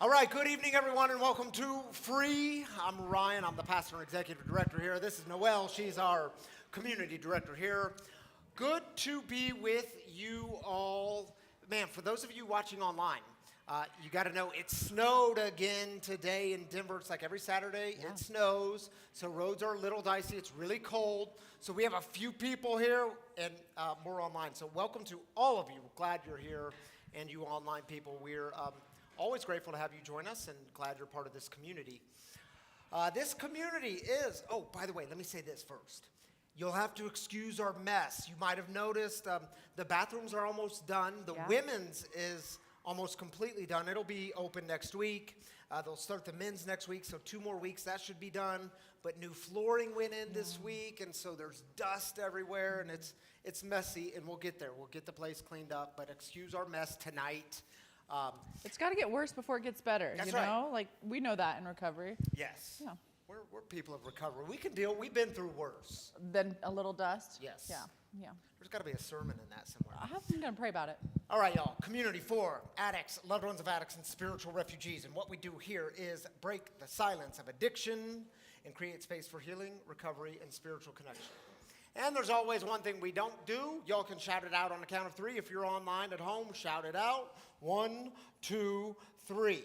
All right, good evening, everyone, and welcome to Free. I'm Ryan. I'm the pastor and executive director here. This is Noelle. She's our community director here. Good to be with you all. Man, for those of you watching online, you got to know it snowed again today in Denver. It's like every Saturday it snows, so roads are a little dicey. It's really cold. So we have a few people here and more online. So welcome to all of you. Glad you're here, and you online people. We're always grateful to have you join us and glad you're part of this community. This community is, oh, by the way, let me say this first. You'll have to excuse our mess. You might have noticed the bathrooms are almost done. The women's is almost completely done. It'll be open next week. They'll start the men's next week, so 2 more weeks, that should be done. But new flooring went in this week, and so there's dust everywhere, and it's messy, and we'll get there. We'll get the place cleaned up, but excuse our mess tonight. It's got to get worse before it gets better, That's you know? right. Like, we know that in recovery. Yes. Yeah. We're people of recovery. We can deal. We've been through worse. Then a little dust? Yes. Yeah, yeah. There's got to be a sermon in that somewhere. I'm going to pray about it. All right, y'all. Community for addicts, loved ones of addicts, and spiritual refugees. And what we do here is break the silence of addiction and create space for healing, recovery, and spiritual connection. And there's always one thing we don't do. Y'all can shout it out on the count of 3. If you're online at home, shout it out. 1, 2, 3.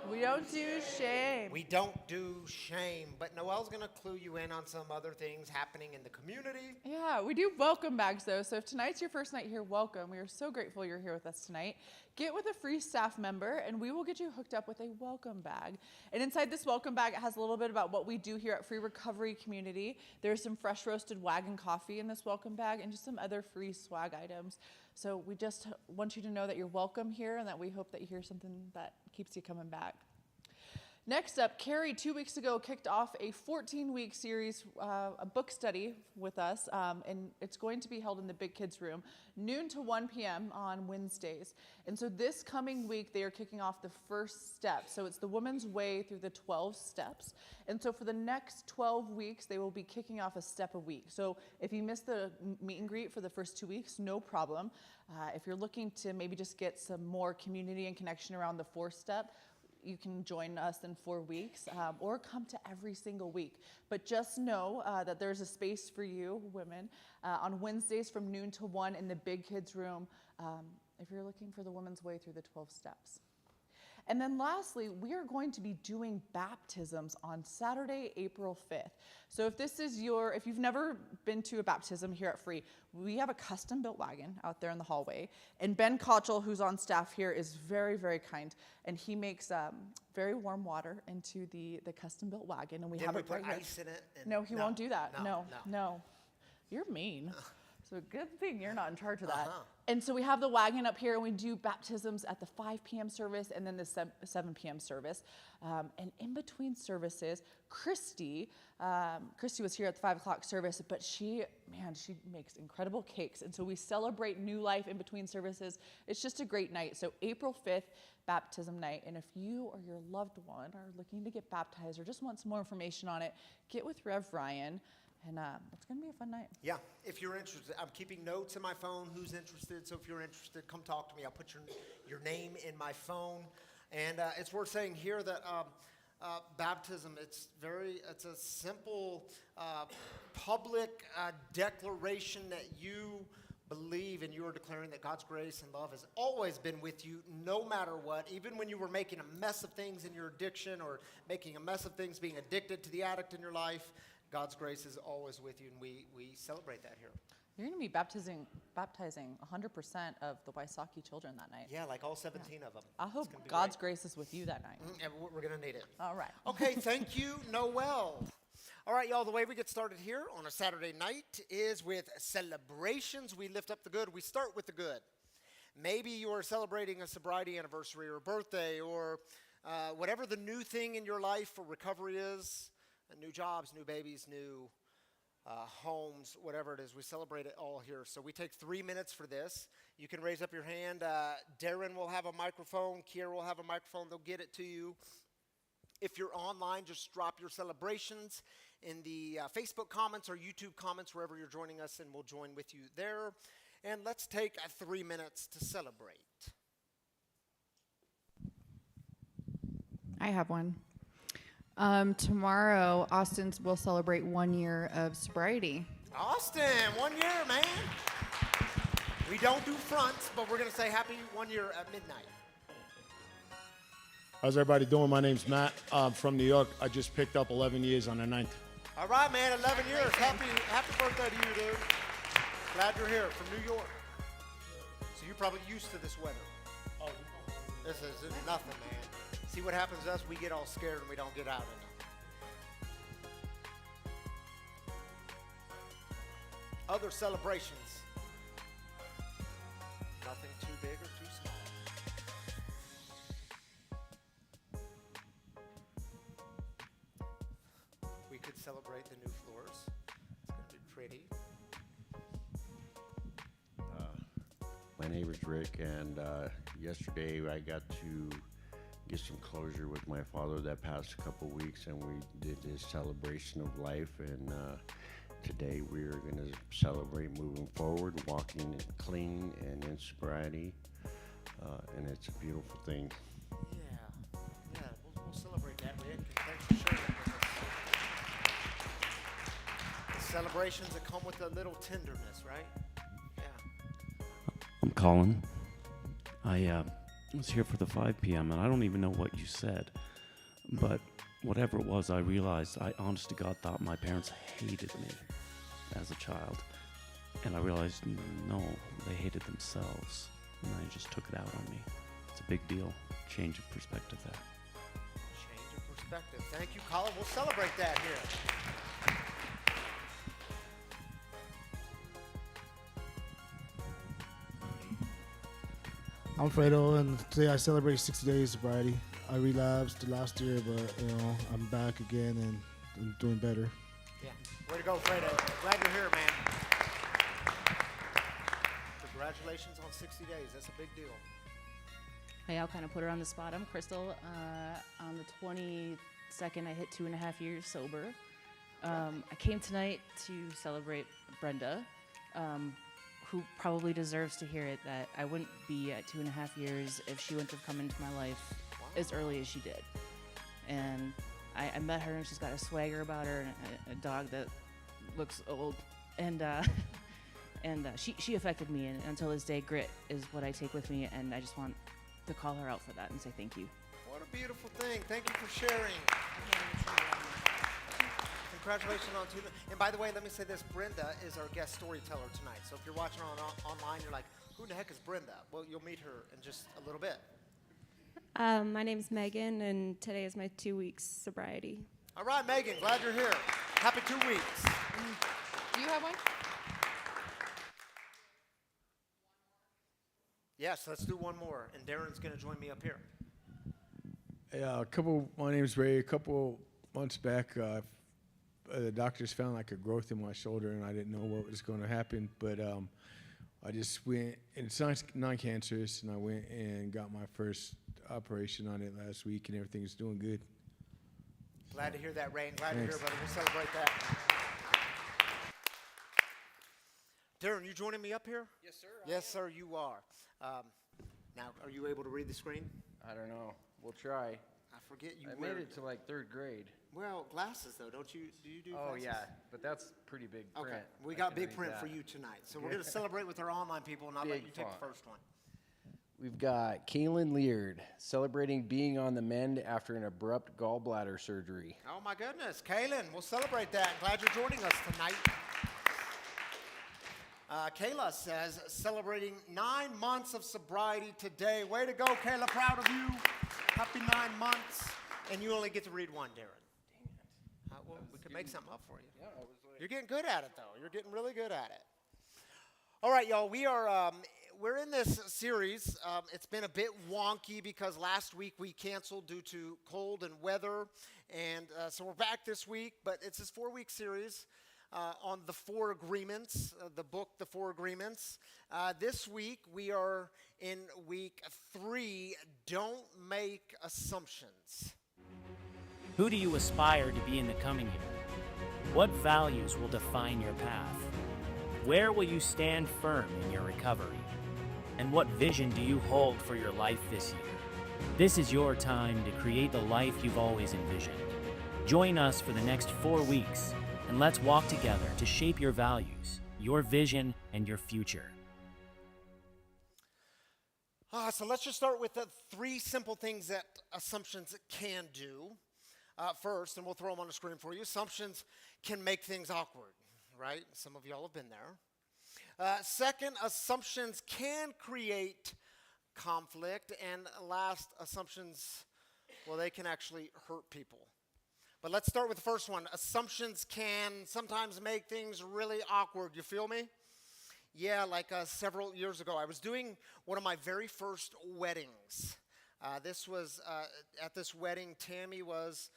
We don't do shame. We don't do shame. But Noelle's going to clue you in on some other things happening in the community. Yeah, we do welcome bags, though. So if tonight's your first night here, welcome. We are so grateful you're here with us tonight. Get with a free staff member, and we will get you hooked up with a welcome bag. And inside this welcome bag, it has a little bit about what we do here at Free Recovery Community. There's some fresh roasted wagon coffee in this welcome bag and just some other free swag items. So we just want you to know that you're welcome here and that we hope that you hear something that keeps you coming back. Next up, Carrie, 2 weeks ago, kicked off a 14-week series, a book study with us, and it's going to be held in the Big Kids Room, noon to 1 p.m. on Wednesdays. And so this coming week, they are kicking off the first step. So it's the woman's way through the 12 steps. And so for the next 12 weeks, they will be kicking off a step a week. So if you missed the meet and greet for the first 2 weeks, no problem. If you're looking to maybe just get some more community and connection around the 4th step, you can join us in 4 weeks or come to every single week. But just know that there's a space for you, women, on Wednesdays from noon to 1 in the Big Kids Room if you're looking for the woman's way through the 12 steps. And then lastly, we are going to be doing baptisms on Saturday, April 5th. So if you've never been to a baptism here at Free, we have a custom built wagon out there in the hallway. And Ben Kochel, who's on staff here, is very, very kind. And he makes very warm water into the custom built wagon. And we have it right here. Ice in it? No, he won't do that. No. You're mean. Uh-huh. So good thing you're not in charge of that. And so we have the wagon up here, and we do baptisms at the 5 p.m. service and then the 7 p.m. service. And in between services, Christy was here at the 5 o'clock service, but she makes incredible cakes. And so we celebrate new life in between services. It's just a great night. So April 5th, baptism night. And if you or your loved one are looking to get baptized or just want some more information on it, get with Rev Ryan. And it's going to be a fun night. Yeah, if you're interested. I'm keeping notes in my phone who's interested. So if you're interested, come talk to me. I'll put your name in my phone. And it's worth saying here that baptism, it's a simple public declaration that you believe and you are declaring that God's grace and love has always been with you no matter what. Even when you were making a mess of things in your addiction or making a mess of things being addicted to the addict in your life, God's grace is always with you, and we celebrate that here. You're going to be baptizing 100% of the Wysocki children that night. Yeah, like all 17 of them. I hope God's grace is with you that night. And we're going to need it. All right. Okay, thank you, Noelle. All right, y'all, the way we get started here on a Saturday night is with celebrations. We lift up the good. We start with the good. Maybe you are celebrating a sobriety anniversary or a birthday or whatever the new thing in your life for recovery is. New jobs, new babies, new homes, whatever it is. We celebrate it all here. So we take 3 minutes for this. You can raise up your hand. Darren will have a microphone. Kiera will have a microphone. They'll get it to you. If you're online, just drop your celebrations in the Facebook comments or YouTube comments, wherever you're joining us, and we'll join with you there. And let's take 3 minutes to celebrate. I have one. Tomorrow, Austin will celebrate 1 year of sobriety. Austin, 1 year, man. We don't do fronts, but we're going to say happy 1 year at midnight. How's everybody doing? My name's Matt. I'm from New York. I just picked up 11 years on the 9th. All right, man, 11 years. Happy birthday to you, dude. Glad you're here from New York. So you're probably used to this weather. Oh, this is nothing, man. See what happens to us? We get all scared and we don't get out enough. Other celebrations. Nothing too big or too small. We could celebrate the new floors. It's going to be pretty. My name is Rick, and yesterday I got to get some closure with my father that passed a couple weeks, and we did this celebration of life, and today we are going to celebrate moving forward, walking clean and in sobriety, and it's a beautiful thing. Yeah, we'll celebrate that, Rick, and thanks for sharing that with us. The celebrations that come with a little tenderness, right? Yeah. I'm Colin. I was here for the 5 p.m. and I don't even know what you said, but whatever it was, I realized I honest to God thought my parents hated me as a child, and I realized no, they hated themselves, and I just took it out on me. It's a big deal. Change of perspective there. Change of perspective. Thank you, Colin. We'll celebrate that here. I'm Fredo, and today I celebrate 60 days sobriety. I relapsed last year, but I'm back again and I'm doing better. Yeah. Way to go, Fredo. Glad you're here, man. Congratulations on 60 days. That's a big deal. Hey, I'll kind of put her on the spot. I'm Crystal. On the 22nd, I hit 2.5 years sober. I came tonight to celebrate Brenda, who probably deserves to hear it, that I wouldn't be at 2.5 years if she wouldn't have come into my life as early as she did. And I met her, and she's got a swagger about her, and a dog that looks old. And she affected me, and until this day, grit is what I take with me, and I just want to call her out for that and say thank you. What a beautiful thing. Thank you for sharing. Congratulations on two. And by the way, let me say this. Brenda is our guest storyteller tonight. So if you're watching online, you're like, who the heck is Brenda? Well, you'll meet her in just a little bit. My name's Megan, and today is my 2 weeks sobriety. All right, Megan, glad you're here. Happy 2 weeks. Do you have one? Yes, let's do one more. And Darren's going to join me up here. My name's Ray. A couple months back, the doctors found like a growth in my shoulder, and I didn't know what was going to happen. But I just went, and it's non-cancerous, and I went and got my first operation on it last week, and everything's doing good. Glad to hear that, Ray, and glad Thanks. to hear, brother. We'll celebrate that. Darren, you joining me up here? Yes, sir. Yes, sir, you are. Now, are you able to read the screen? I don't know. We'll try. I forget you I wear. made it to like 3rd grade. Well, glasses though, don't you? Do you do Oh glasses? yeah, but that's pretty big print. Okay, we I got can big read print that. for you tonight. So we're going to celebrate with our online people, and I'll let Big you take font. the first one. We've got Kaylin Leard celebrating being on the mend after an abrupt gallbladder surgery. Oh my goodness, Kaylin, we'll celebrate that. Glad you're joining us tonight. Kayla says, celebrating 9 months of sobriety today. Way to go, Kayla, proud of you. Happy 9 months. And you only get to read one, Darren. Dang it. Well, we could make something up for you. Yeah, I was like, You're getting good at it, though. You're getting really good at it. All right, y'all, we're in this series. It's been a bit wonky because last week we canceled due to cold and weather. And so we're back this week, but it's this 4-week series on the 4 agreements, the book, The 4 Agreements. This week we are in week 3, Don't Make Assumptions. Who do you aspire to be in the coming year? What values will define your path? Where will you stand firm in your recovery? And what vision do you hold for your life this year? This is your time to create the life you've always envisioned. Join us for the next 4 weeks, and let's walk together to shape your values, your vision, and your future. So let's just start with the 3 simple things that assumptions can do. First, and we'll throw them on the screen for you, assumptions can make things awkward, right? Some of y'all have been there. Second, assumptions can create conflict. And last, assumptions, well, they can actually hurt people. But let's start with the first one. Assumptions can sometimes make things really awkward. You feel me? Yeah, like several years ago, I was doing one of my very first weddings. This was, at this wedding, Tammy was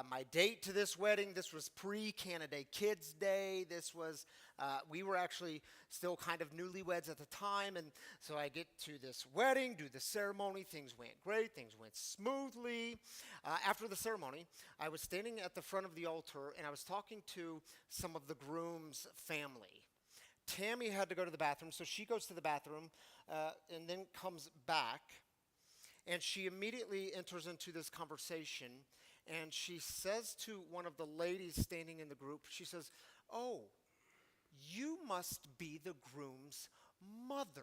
my date to this wedding. This was pre-Canada Kids Day. This was, we were actually still kind of newlyweds at the time. And so I get to this wedding, do the ceremony. Things went great. Things went smoothly. After the ceremony, I was standing at the front of the altar, and I was talking to some of the groom's family. Tammy had to go to the bathroom, so she goes to the bathroom and then comes back, and she immediately enters into this conversation, and she says to one of the ladies standing in the group, she says, "Oh, you must be the groom's mother."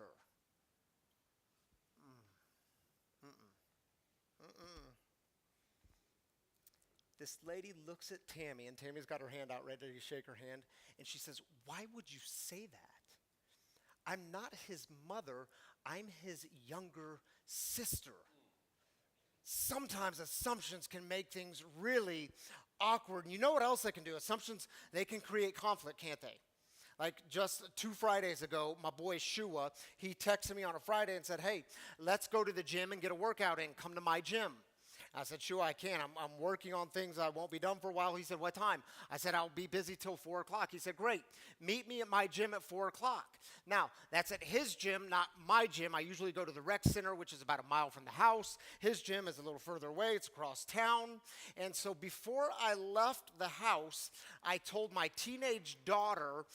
This lady looks at Tammy, and Tammy's got her hand out ready to shake her hand, and she says, "Why would you say that? I'm not his mother, I'm his younger sister." Sometimes assumptions can make things really awkward. And you know what else they can do? Assumptions, they can create conflict, can't they? Like just 2 Fridays ago, my boy Shua, he texted me on a Friday and said, "Hey, let's go to the gym and get a workout in. Come to my gym." I said, "Sure, I can. I'm working on things I won't be done for a while." He said, "What time?" I said, "I'll be busy till 4 o'clock. He said, "Great. Meet me at my gym at 4 o'clock. Now, that's at his gym, not my gym. I usually go to the rec center, which is about a mile from the house. His gym is a little further away. It's across town. And so before I left the house, I told my teenage daughter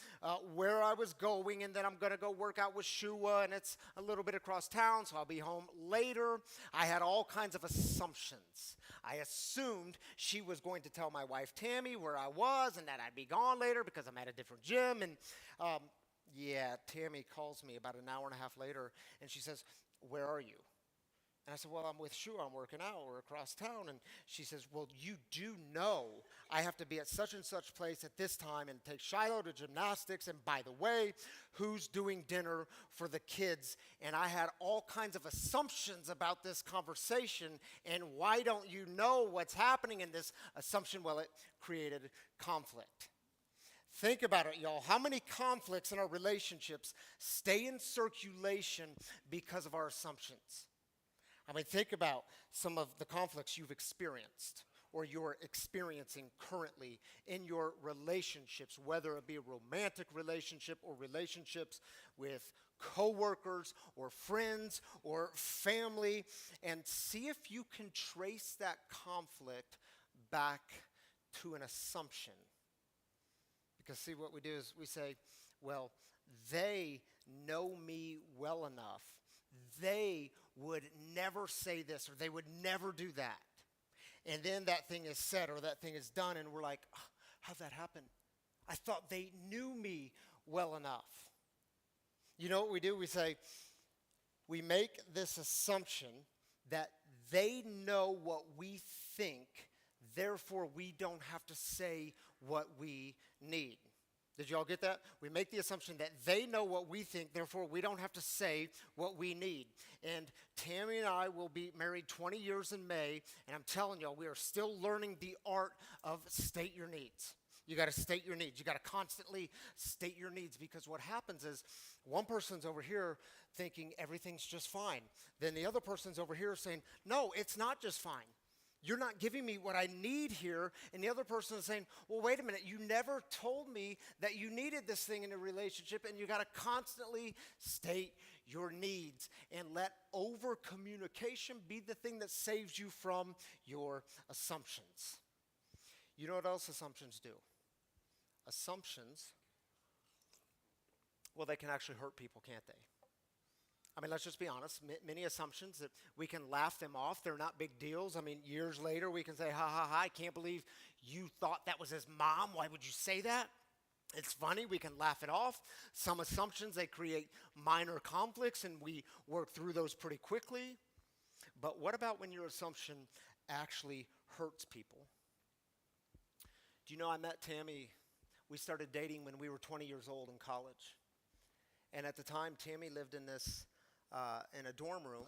where I was going, and then I'm going to go work out with Shua, and it's a little bit across town, so I'll be home later. I had all kinds of assumptions. I assumed she was going to tell my wife Tammy where I was and that I'd be gone later because I'm at a different gym. And Tammy calls me about an hour and a half later, and she says, "Where are you?" And I said, "Well, I'm with Shua. I'm working out. We're across town." And she says, "Well, you do know I have to be at such and such place at this time and take Shiloh to gymnastics. And by the way, who's doing dinner for the kids?" And I had all kinds of assumptions about this conversation. And why don't you know what's happening in this assumption? Well, it created conflict. Think about it, y'all. How many conflicts in our relationships stay in circulation because of our assumptions? I mean, think about some of the conflicts you've experienced or you're experiencing currently in your relationships, whether it be a romantic relationship or relationships with coworkers or friends or family, and see if you can trace that conflict back to an assumption. Because see, what we do is we say, "Well, they know me well enough. They would never say this, or they would never do that." And then that thing is said or that thing is done, and we're like, "How'd that happen? I thought they knew me well enough." You know what we do? We say, we make this assumption that they know what we think, therefore we don't have to say what we need. Did y'all get that? We make the assumption that they know what we think, therefore we don't have to say what we need. And Tammy and I will be married 20 years in May, and I'm telling y'all, we are still learning the art of state your needs. You got to state your needs. You got to constantly state your needs, because what happens is one person's over here thinking everything's just fine. Then the other person's over here saying, "No, it's not just fine. You're not giving me what I need here." And the other person is saying, "Well, wait a minute, you never told me that you needed this thing in a relationship." And you got to constantly state your needs and let over communication be the thing that saves you from your assumptions. You know what else assumptions do? Assumptions, well, they can actually hurt people, can't they? I mean, let's just be honest. Many assumptions that we can laugh them off. They're not big deals. I mean, years later, we can say, ha, ha, ha, I can't believe you thought that was his mom. Why would you say that? It's funny. We can laugh it off. Some assumptions, they create minor conflicts, and we work through those pretty quickly. But what about when your assumption actually hurts people? Do you know I met Tammy? We started dating when we were 20 years old in college. And at the time, Tammy lived in a dorm room,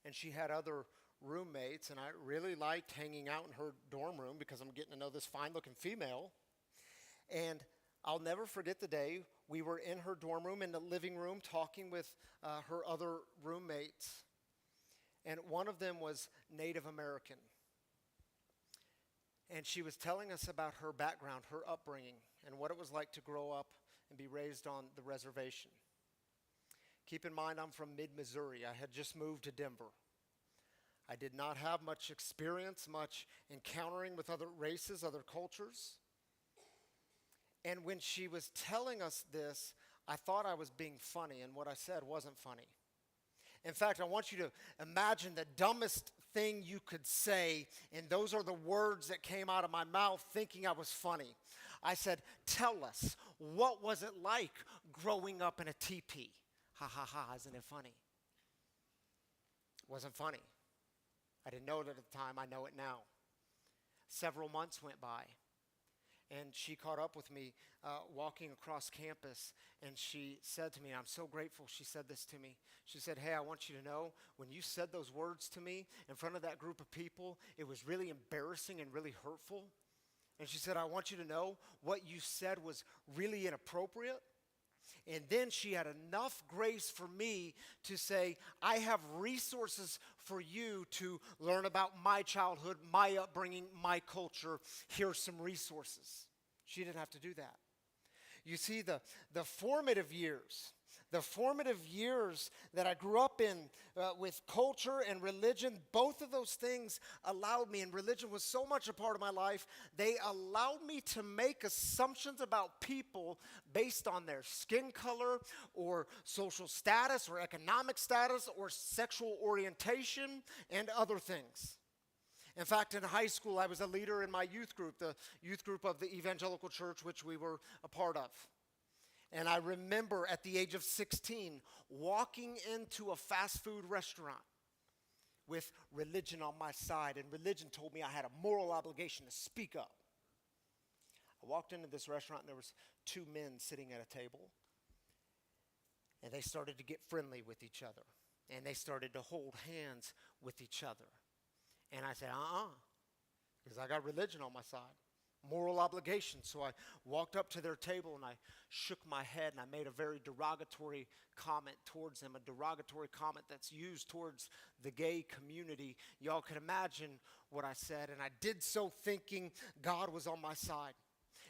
and she had other roommates, and I really liked hanging out in her dorm room because I'm getting to know this fine-looking female. And I'll never forget the day we were in her dorm room in the living room talking with her other roommates, and one of them was Native American. And she was telling us about her background, her upbringing, and what it was like to grow up and be raised on the reservation. Keep in mind, I'm from mid-Missouri. I had just moved to Denver. I did not have much experience, much encountering with other races, other cultures. And when she was telling us this, I thought I was being funny, and what I said wasn't funny. In fact, I want you to imagine the dumbest thing you could say, and those are the words that came out of my mouth thinking I was funny. I said, tell us, what was it like growing up in a teepee? Ha ha ha, isn't it funny? It wasn't funny. I didn't know it at the time, I know it now. Several months went by, and she caught up with me walking across campus, and she said to me, and I'm so grateful she said this to me. She said, hey, I want you to know, when you said those words to me in front of that group of people, it was really embarrassing and really hurtful. And she said, I want you to know what you said was really inappropriate. And then she had enough grace for me to say, I have resources for you to learn about my childhood, my upbringing, my culture. Here's some resources. She didn't have to do that. You see, the formative years that I grew up in with culture and religion, both of those things allowed me, and religion was so much a part of my life, they allowed me to make assumptions about people based on their skin color or social status or economic status or sexual orientation and other things. In fact, in high school, I was a leader in my youth group, the youth group of the evangelical church, which we were a part of. And I remember at the age of 16, walking into a fast food restaurant with religion on my side, and religion told me I had a moral obligation to speak up. I walked into this restaurant, and there was two men sitting at a table, and they started to get friendly with each other, and they started to hold hands with each other. And I said, because I got religion on my side, moral obligation. So I walked up to their table and I shook my head and I made a very derogatory comment towards them, a derogatory comment that's used towards the gay community. Y'all can imagine what I said, and I did so thinking God was on my side.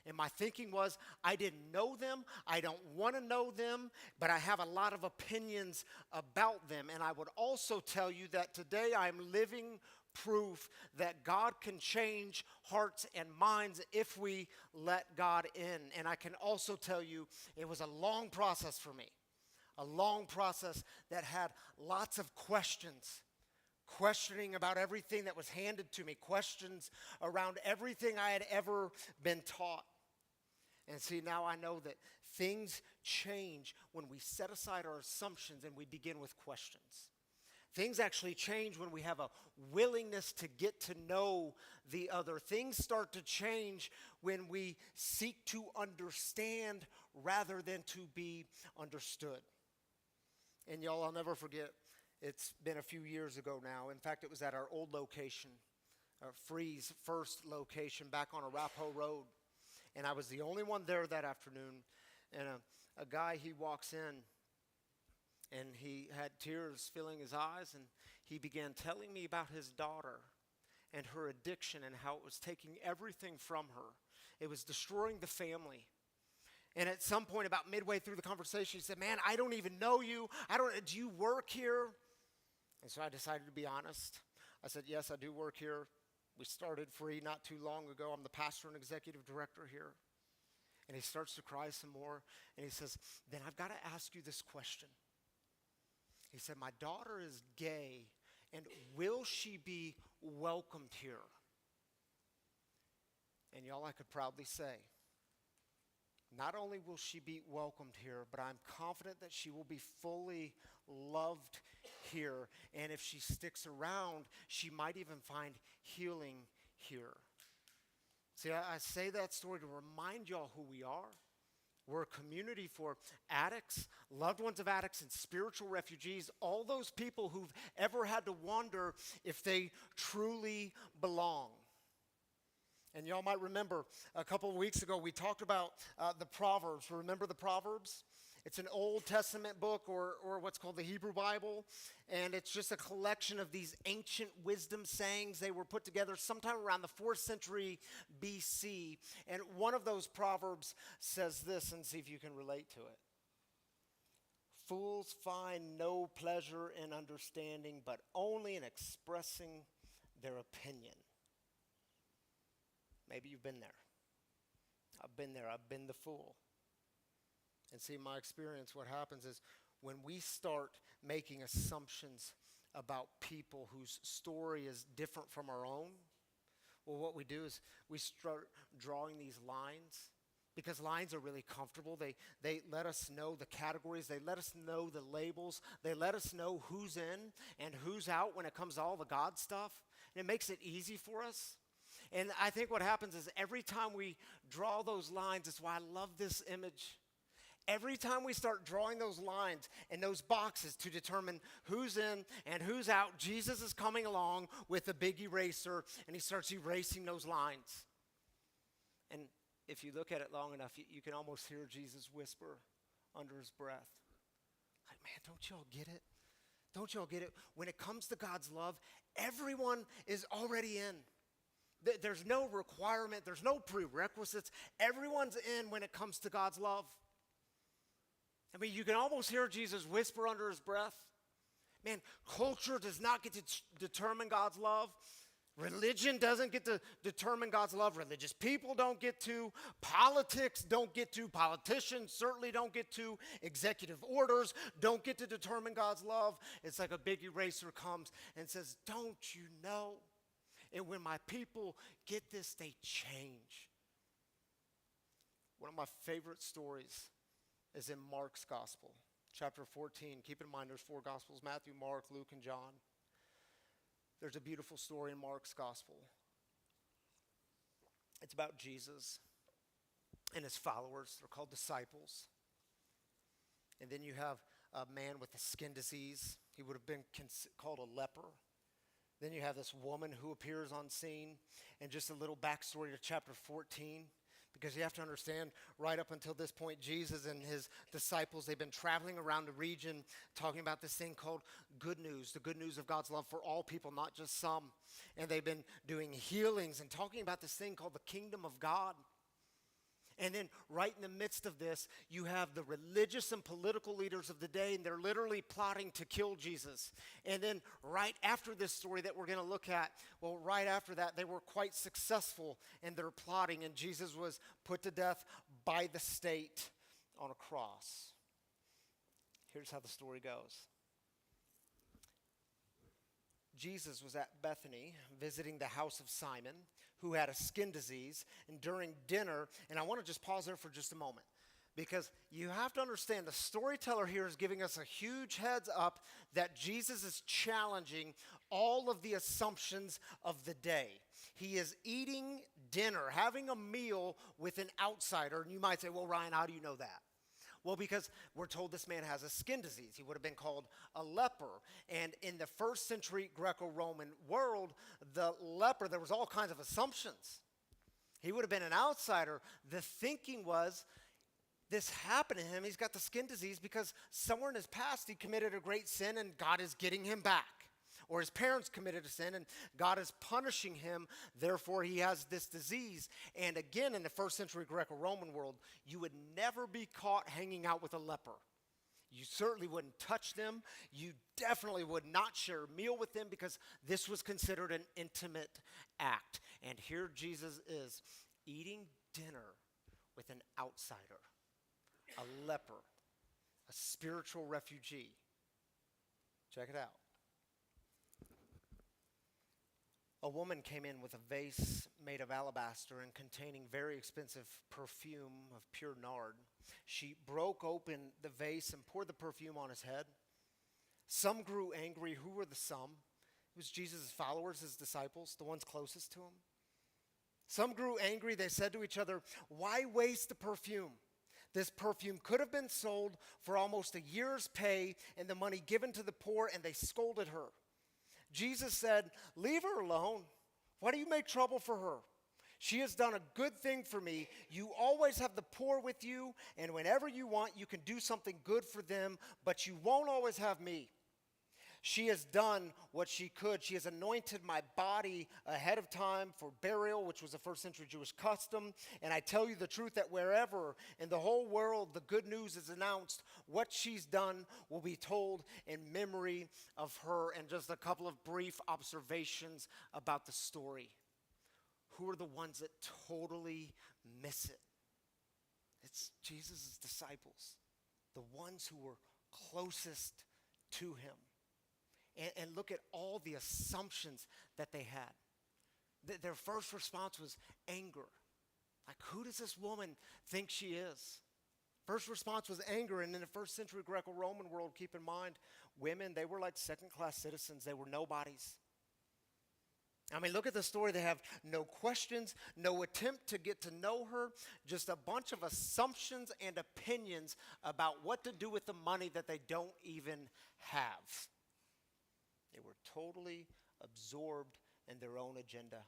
And my thinking was, I didn't know them, I don't want to know them, but I have a lot of opinions about them. And I would also tell you that today I'm living proof that God can change hearts and minds if we let God in. And I can also tell you it was a long process for me, a long process that had lots of questions. Questioning about everything that was handed to me, questions around everything I had ever been taught. And see, now I know that things change when we set aside our assumptions and we begin with questions. Things actually change when we have a willingness to get to know the other. Things start to change when we seek to understand rather than to be understood. And y'all, I'll never forget, it's been a few years ago now. In fact, it was at our old location, our Free's first location back on Arapahoe Road. And I was the only one there that afternoon. And a guy, he walks in, and he had tears filling his eyes, and he began telling me about his daughter and her addiction and how it was taking everything from her. It was destroying the family. And at some point, about midway through the conversation, he said, man, I don't even know you. Do you work here? And so I decided to be honest. I said, yes, I do work here. We started Free not too long ago. I'm the pastor and executive director here. And he starts to cry some more, and he says, then I've got to ask you this question. He said, my daughter is gay, and will she be welcomed here? And y'all, I could proudly say, not only will she be welcomed here, but I'm confident that she will be fully loved here. And if she sticks around, she might even find healing here. See, I say that story to remind y'all who we are. We're a community for addicts, loved ones of addicts, and spiritual refugees, all those people who've ever had to wonder if they truly belong. And y'all might remember a couple of weeks ago we talked about the Proverbs. Remember the Proverbs? It's an Old Testament book or what's called the Hebrew Bible. And it's just a collection of these ancient wisdom sayings. They were put together sometime around the 4th century BC. And one of those Proverbs says this, and see if you can relate to it. Fools find no pleasure in understanding, but only in expressing their opinion. Maybe you've been there. I've been there. I've been the fool. And see, in my experience, what happens is when we start making assumptions about people whose story is different from our own, well, what we do is we start drawing these lines because lines are really comfortable. They let us know the categories. They let us know the labels. They let us know who's in and who's out when it comes to all the God stuff. And it makes it easy for us. And I think what happens is every time we draw those lines, that's why I love this image. Every time we start drawing those lines and those boxes to determine who's in and who's out, Jesus is coming along with a big eraser, and he starts erasing those lines. And if you look at it long enough, you can almost hear Jesus whisper under his breath, like, man, don't y'all get it? Don't y'all get it? When it comes to God's love, everyone is already in. There's no requirement. There's no prerequisites. Everyone's in when it comes to God's love. I mean, you can almost hear Jesus whisper under his breath. Man, culture does not get to determine God's love. Religion doesn't get to determine God's love. Religious people don't get to. Politics don't get to. Politicians certainly don't get to. Executive orders don't get to determine God's love. It's like a big eraser comes and says, don't you know? And when my people get this, they change. One of my favorite stories is in Mark's gospel, chapter 14. Keep in mind there's 4 gospels, Matthew, Mark, Luke, and John. There's a beautiful story in Mark's gospel. It's about Jesus and his followers. They're called disciples. And then you have a man with a skin disease. He would have been called a leper. Then you have this woman who appears on scene. And just a little backstory to chapter 14. Because you have to understand, right up until this point, Jesus and his disciples, they've been traveling around the region talking about this thing called good news, the good news of God's love for all people, not just some. And they've been doing healings and talking about this thing called the kingdom of God. And then right in the midst of this, you have the religious and political leaders of the day, and they're literally plotting to kill Jesus. And then right after this story that we're going to look at, well, right after that, they were quite successful in their plotting, and Jesus was put to death by the state on a cross. Here's how the story goes. Jesus was at Bethany visiting the house of Simon, who had a skin disease, and during dinner, and I want to just pause there for just a moment, because you have to understand the storyteller here is giving us a huge heads up that Jesus is challenging all of the assumptions of the day. He is eating dinner, having a meal with an outsider, and you might say, well, Ryan, how do you know that? Well, because we're told this man has a skin disease. He would have been called a leper. And in the 1st century Greco-Roman world, the leper, there was all kinds of assumptions. He would have been an outsider. The thinking was, this happened to him. He's got the skin disease because somewhere in his past he committed a great sin and God is getting him back. Or his parents committed a sin and God is punishing him, therefore he has this disease. And again, in the 1st century Greco-Roman world, you would never be caught hanging out with a leper. You certainly wouldn't touch them. You definitely would not share a meal with them because this was considered an intimate act. And here Jesus is eating dinner with an outsider, a leper, a spiritual refugee. Check it out. A woman came in with a vase made of alabaster and containing very expensive perfume of pure nard. She broke open the vase and poured the perfume on his head. Some grew angry. Who were the some? It was Jesus' followers, his disciples, the ones closest to him. Some grew angry. They said to each other, "Why waste the perfume? This perfume could have been sold for almost a year's pay and the money given to the poor," and they scolded her. Jesus said, "Leave her alone. Why do you make trouble for her? She has done a good thing for me. You always have the poor with you, and whenever you want, you can do something good for them, but you won't always have me. She has done what she could. She has anointed my body ahead of time for burial," which was a first century Jewish custom. "And I tell you the truth that wherever in the whole world the good news is announced, what she's done will be told in memory of her." And just a couple of brief observations about the story. Who are the ones that totally miss it? It's Jesus' disciples, the ones who were closest to him. And look at all the assumptions that they had. Their first response was anger. Like, who does this woman think she is? First response was anger. And in the first century Greco-Roman world, keep in mind, women, they were like second-class citizens. They were nobodies. I mean, look at the story. They have no questions, no attempt to get to know her, just a bunch of assumptions and opinions about what to do with the money that they don't even have. They were totally absorbed in their own agenda.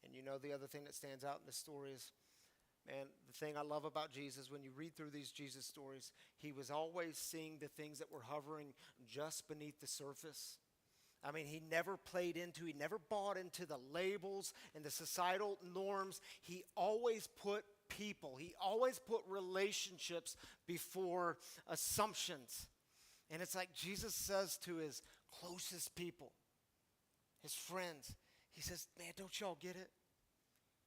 And you know, the other thing that stands out in this story is, man, the thing I love about Jesus, when you read through these Jesus stories, he was always seeing the things that were hovering just beneath the surface. I mean, he never bought into the labels and the societal norms. He always put people, he always put relationships before assumptions. And it's like Jesus says to his closest people, his friends, he says, "Man, don't y'all get it?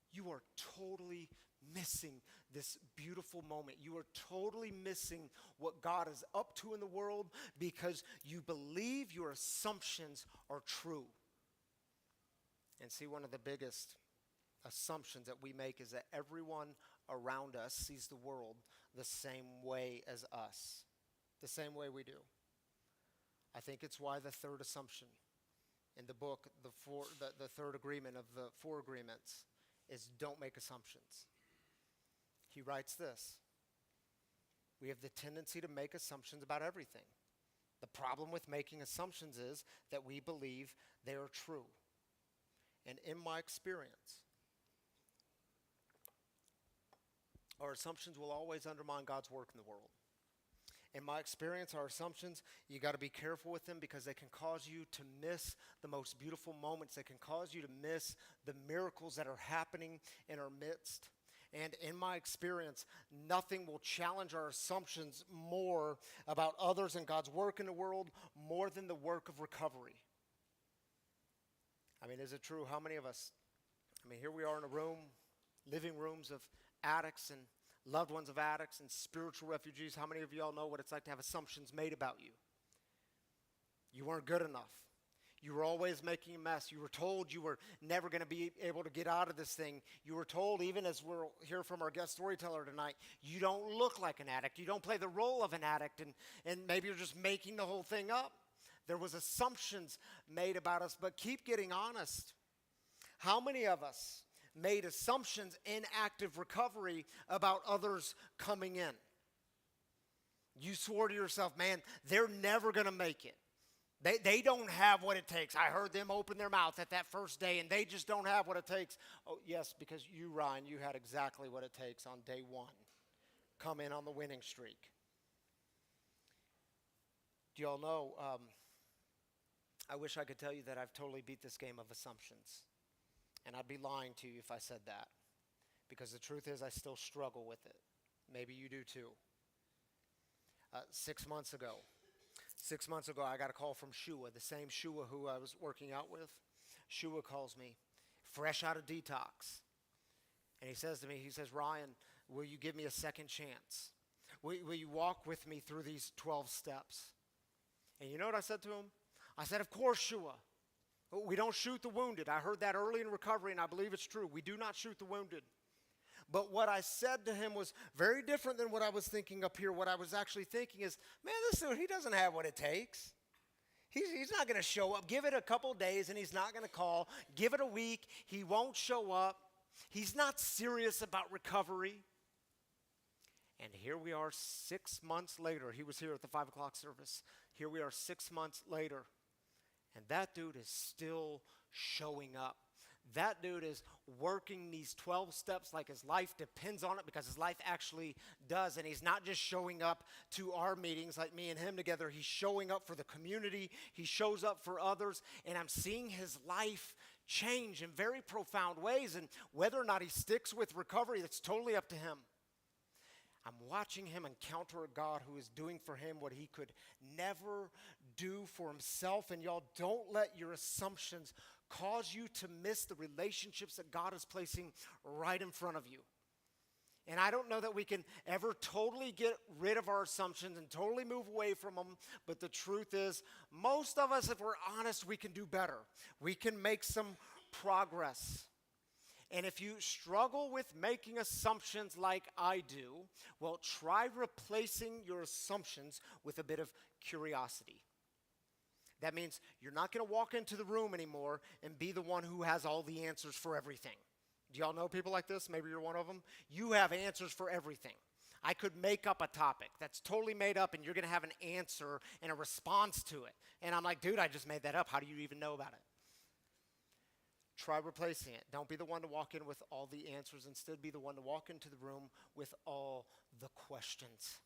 You are totally missing this beautiful moment. You are totally missing what God is up to in the world because you believe your assumptions are true." And see, one of the biggest assumptions that we make is that everyone around us sees the world the same way as us. The same way we do. I think it's why the third assumption in the book, the third agreement of the four agreements, is don't make assumptions. He writes this: we have the tendency to make assumptions about everything. The problem with making assumptions is that we believe they are true. And in my experience, our assumptions will always undermine God's work in the world. In my experience, our assumptions, you got to be careful with them because they can cause you to miss the most beautiful moments. They can cause you to miss the miracles that are happening in our midst. And in my experience, nothing will challenge our assumptions more about others and God's work in the world more than the work of recovery. I mean, is it true? How many of us, here we are in a room, living rooms of addicts and loved ones of addicts and spiritual refugees. How many of y'all know what it's like to have assumptions made about you? You weren't good enough. You were always making a mess. You were told you were never going to be able to get out of this thing. You were told, even as we'll hear from our guest storyteller tonight, you don't look like an addict. You don't play the role of an addict, and maybe you're just making the whole thing up. There was assumptions made about us, but keep getting honest. How many of us made assumptions in active recovery about others coming in? You swore to yourself, man, they're never going to make it. They don't have what it takes. I heard them open their mouth at that first day, and they just don't have what it takes. Oh, yes, because you, Ryan, you had exactly what it takes on day one. Come in on the winning streak. Do y'all know, I wish I could tell you that I've totally beat this game of assumptions. And I'd be lying to you if I said that. Because the truth is I still struggle with it. Maybe you do too. 6 months ago, I got a call from Shua, the same Shua who I was working out with. Shua calls me, fresh out of detox. And he says to me, Ryan, will you give me a second chance? Will you walk with me through these 12 steps? And you know what I said to him? I said, of course, Shua. We don't shoot the wounded. I heard that early in recovery, and I believe it's true. We do not shoot the wounded. But what I said to him was very different than what I was thinking up here. What I was actually thinking is, man, this dude, he doesn't have what it takes. He's not going to show up. Give it a couple days, and he's not going to call. Give it a week. He won't show up. He's not serious about recovery. And here we are 6 months later. He was here at the 5 o'clock service. Here we are 6 months later. And that dude is still showing up. That dude is working these 12 steps like his life depends on it, because his life actually does. And he's not just showing up to our meetings like me and him together. He's showing up for the community. He shows up for others. And I'm seeing his life change in very profound ways. And whether or not he sticks with recovery, that's totally up to him. I'm watching him encounter a God who is doing for him what he could never do for himself. And y'all, don't let your assumptions cause you to miss the relationships that God is placing right in front of you. And I don't know that we can ever totally get rid of our assumptions and totally move away from them. But the truth is, most of us, if we're honest, we can do better. We can make some progress. And if you struggle with making assumptions like I do, well, try replacing your assumptions with a bit of curiosity. That means you're not going to walk into the room anymore and be the one who has all the answers for everything. Do y'all know people like this? Maybe you're one of them. You have answers for everything. I could make up a topic that's totally made up, and you're going to have an answer and a response to it. And I'm like, dude, I just made that up. How do you even know about it? Try replacing it. Don't be the one to walk in with all the answers. Instead, be the one to walk into the room with all the questions.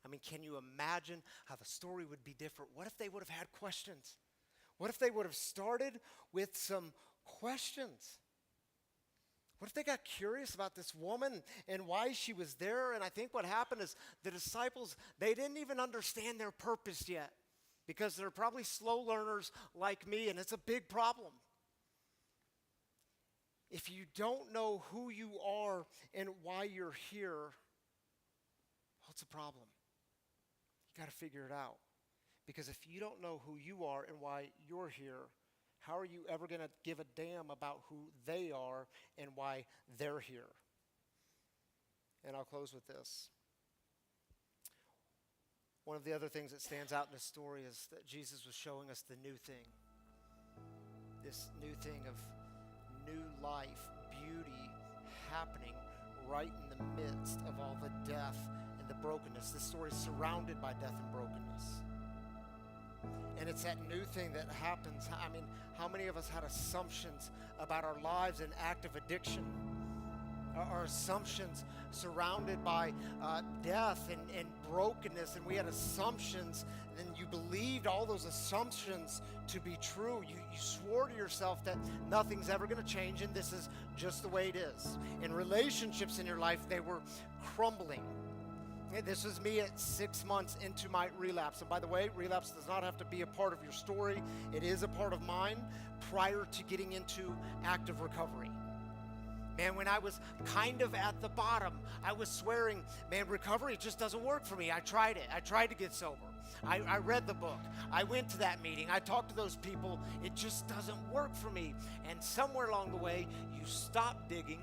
I mean, can you imagine how the story would be different? What if they would have had questions? What if they would have started with some questions? What if they got curious about this woman and why she was there? And I think what happened is the disciples, they didn't even understand their purpose yet, because they're probably slow learners like me, and it's a big problem. If you don't know who you are and why you're here, well, it's a problem. You got to figure it out. Because if you don't know who you are and why you're here, how are you ever going to give a damn about who they are and why they're here? And I'll close with this. One of the other things that stands out in this story is that Jesus was showing us the new thing. This new thing of new life, beauty happening right in the midst of all the death and the brokenness. This story is surrounded by death and brokenness. And it's that new thing that happens. I mean, how many of us had assumptions about our lives in active addiction? Our assumptions surrounded by death and brokenness, and we had assumptions, and you believed all those assumptions to be true. You swore to yourself that nothing's ever going to change, and this is just the way it is. And relationships in your life, they were crumbling. This was me at 6 months into my relapse. And by the way, relapse does not have to be a part of your story. It is a part of mine prior to getting into active recovery. Man, when I was kind of at the bottom, I was swearing, man, recovery just doesn't work for me. I tried it. I tried to get sober. I read the book. I went to that meeting. I talked to those people. It just doesn't work for me. And somewhere along the way, you stop digging.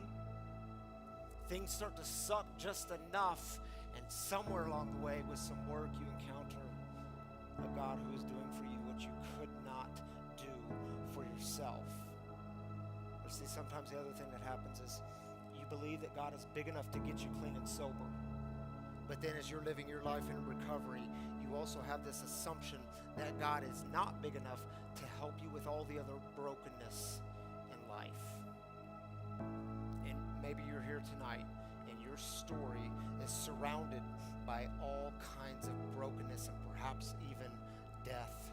Things start to suck just enough. And somewhere along the way, with some work, you encounter a God who is doing for you what you could not do for yourself. Or see, sometimes the other thing that happens is you believe that God is big enough to get you clean and sober. But then as you're living your life in recovery, you also have this assumption that God is not big enough to help you with all the other brokenness in life. And maybe you're here tonight and your story is surrounded by all kinds of brokenness and perhaps even death.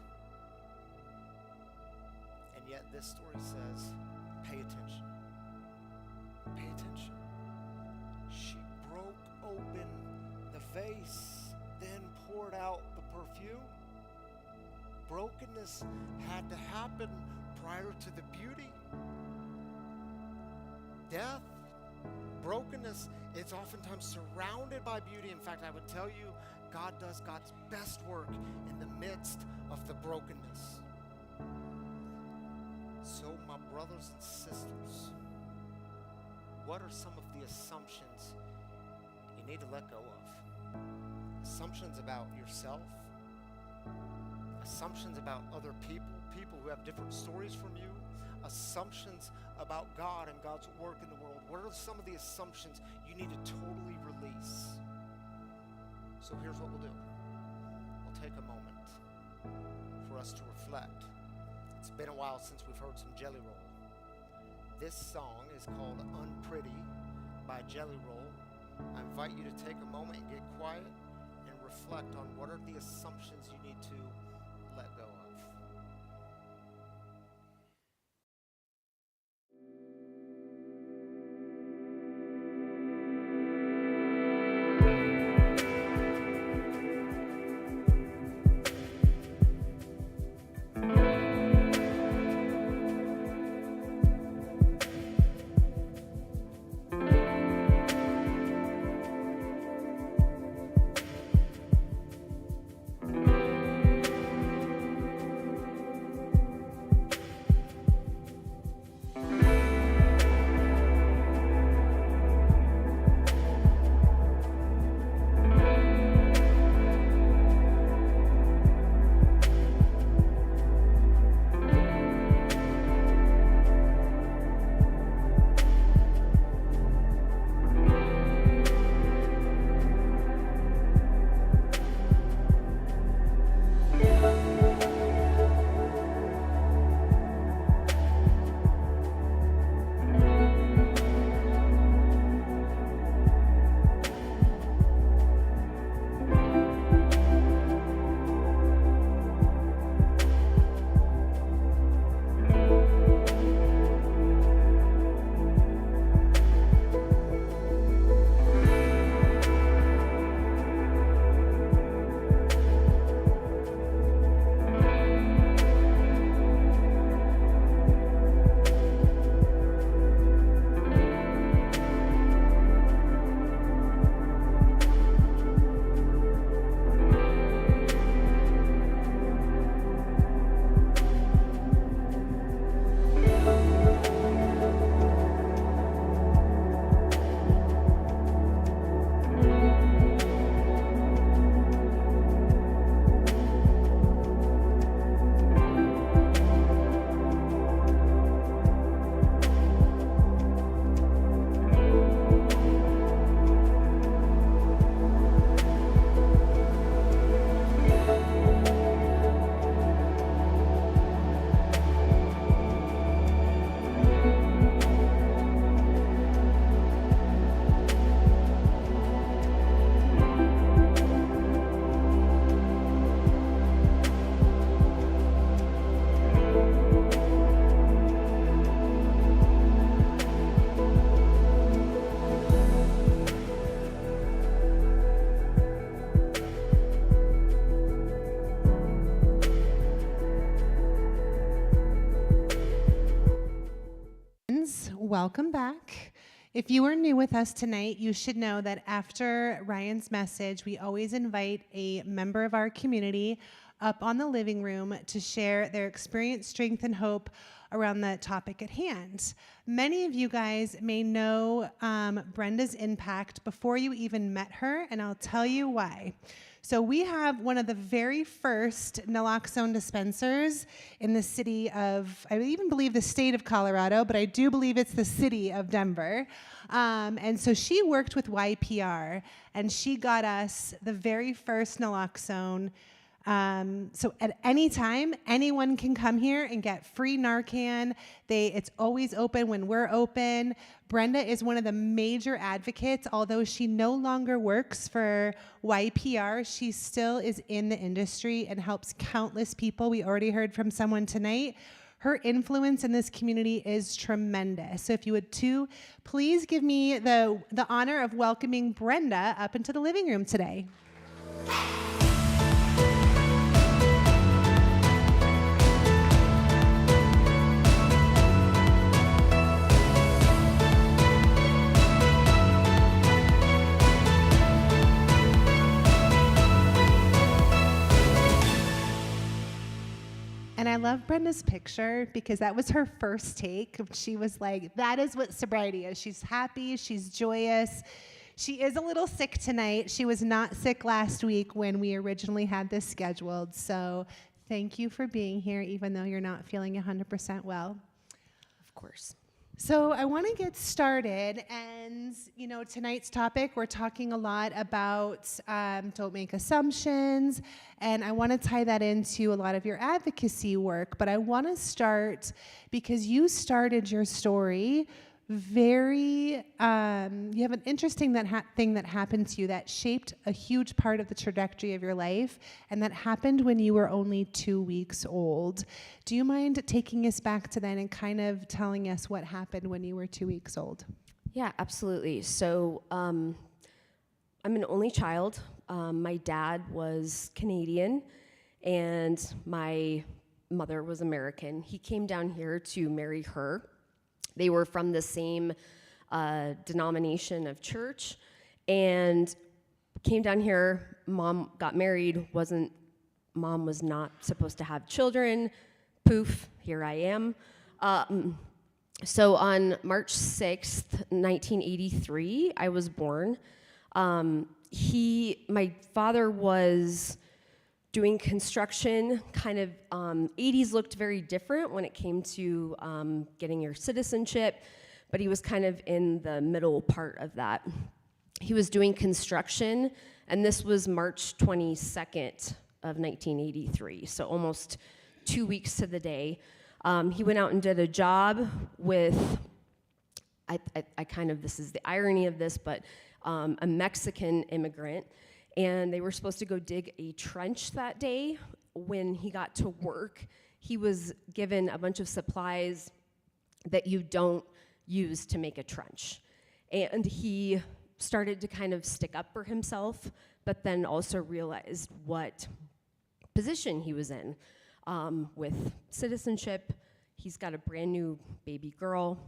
And yet this story says, pay attention. Pay attention. She broke open the vase, then poured out the perfume. Brokenness had to happen prior to the beauty. Death, brokenness, it's oftentimes surrounded by beauty. In fact, I would tell you, God does God's best work in the midst of the brokenness. So, my brothers and sisters, what are some of the assumptions you need to let go of? Assumptions about yourself, assumptions about other people, people who have different stories from you, assumptions about God and God's work in the world. What are some of the assumptions you need to totally release? So here's what we'll do. We'll take a moment for us to reflect. It's been a while since we've heard some Jelly Roll. This song is called Unpretty by Jelly Roll. I invite you to take a moment and get quiet and reflect on what are the assumptions you need to let go of. Welcome back. If you are new with us tonight, you should know that after Ryan's message, we always invite a member of our community up on the living room to share their experience, strength, and hope around the topic at hand. Many of you guys may know Brenda's impact before you even met her, and I'll tell you why. So we have one of the very first naloxone dispensers in the city of, I even believe the state of Colorado, but I do believe it's the city of Denver. And so she worked with YPR, and she got us the very first naloxone. So at any time, anyone can come here and get free Narcan. It's always open when we're open. Brenda is one of the major advocates. Although she no longer works for YPR, she still is in the industry and helps countless people. We already heard from someone tonight. Her influence in this community is tremendous. So if you would too, please give me the honor of welcoming Brenda up into the living room today. love Brenda's picture because that was her first take. She was like, that is what sobriety is. She's happy, she's joyous. She is a little sick tonight. She was not sick last week when we originally had this scheduled. So thank you for being here, even though you're not feeling 100% well. Of course. So I want to get started, and tonight's topic, we're talking a lot about don't make assumptions, and I want to tie that into a lot of your advocacy work, but I want to start because you started your story you have an interesting thing that happened to you that shaped a huge part of the trajectory of your life, and that happened when you were only 2 weeks old. Do you mind taking us back to then and kind of telling us what happened when you were 2 weeks old? Yeah, absolutely. So I'm an only child. My dad was Canadian, and my mother was American. He came down here to marry her. They were from the same denomination of church, and came down here. Mom got married. Mom was not supposed to have children. Poof, here I am. So on March 6th, 1983, I was born. My father was doing construction, kind of 80s looked very different when it came to getting your citizenship, but he was kind of in the middle part of that. He was doing construction, and this was March 22nd of 1983, so almost 2 weeks to the day. He went out and did a job with, this is the irony of this, but a Mexican immigrant. And they were supposed to go dig a trench that day. When he got to work, he was given a bunch of supplies that you don't use to make a trench. And he started to kind of stick up for himself, but then also realized what position he was in with citizenship. He's got a brand new baby girl.